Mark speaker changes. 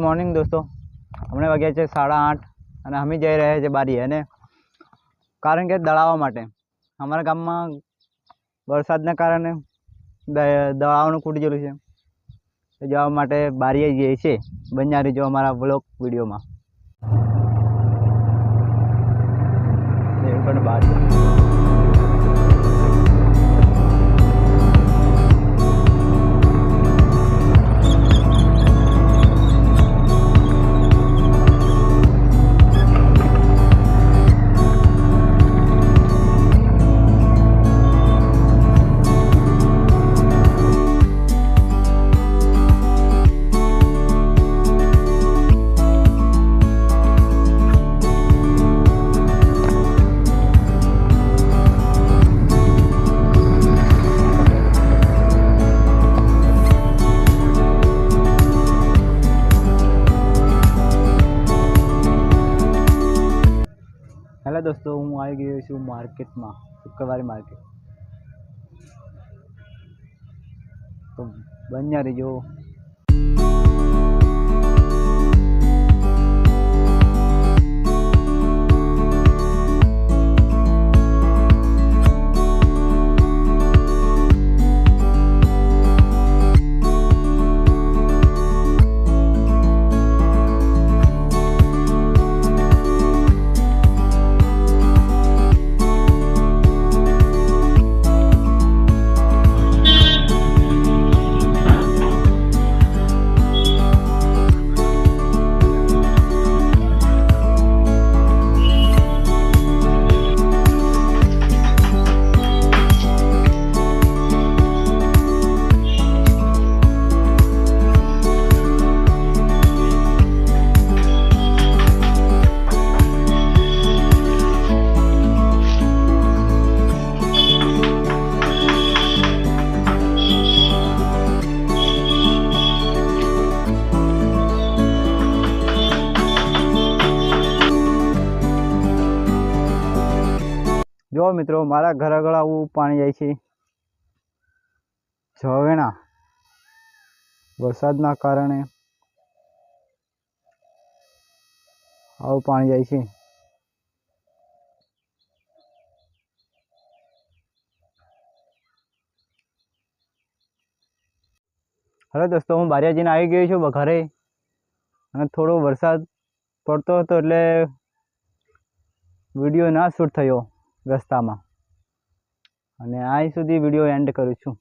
Speaker 1: Morning દોસ્તો, હમણાં વાગ્યા છે 8:30 અને અમે જઈ રહ્યા છીએ બારીએ. અને કારણ કે દળાવવા માટે અમારા ગામમાં વરસાદના કારણે દળાવવાનું ખૂટી ગયેલું છે. જવા માટે બારીએ જઈએ છીએ. બન્યા રહેજો અમારા વ્લોગ વિડીયોમાં. હેલો દોસ્તો, હું આવી ગયો છું માર્કેટમાં, શુક્રવારે માર્કેટ. તો બન્યા રહેજો. જો મિત્રો, મારા ઘર આગળ આવું પાણી જાય છે. ઝવેણા વરસાદના કારણે આવું પાણી જાય છે. હવે દોસ્તો, હું બારિયા જઈને આવી ગયો છું ઘરે. અને થોડો વરસાદ પડતો હતો એટલે વિડીયો ના શૂટ થયો રસ્તામાં. અને અહીં સુધી વિડીયો એન્ડ કરું છું.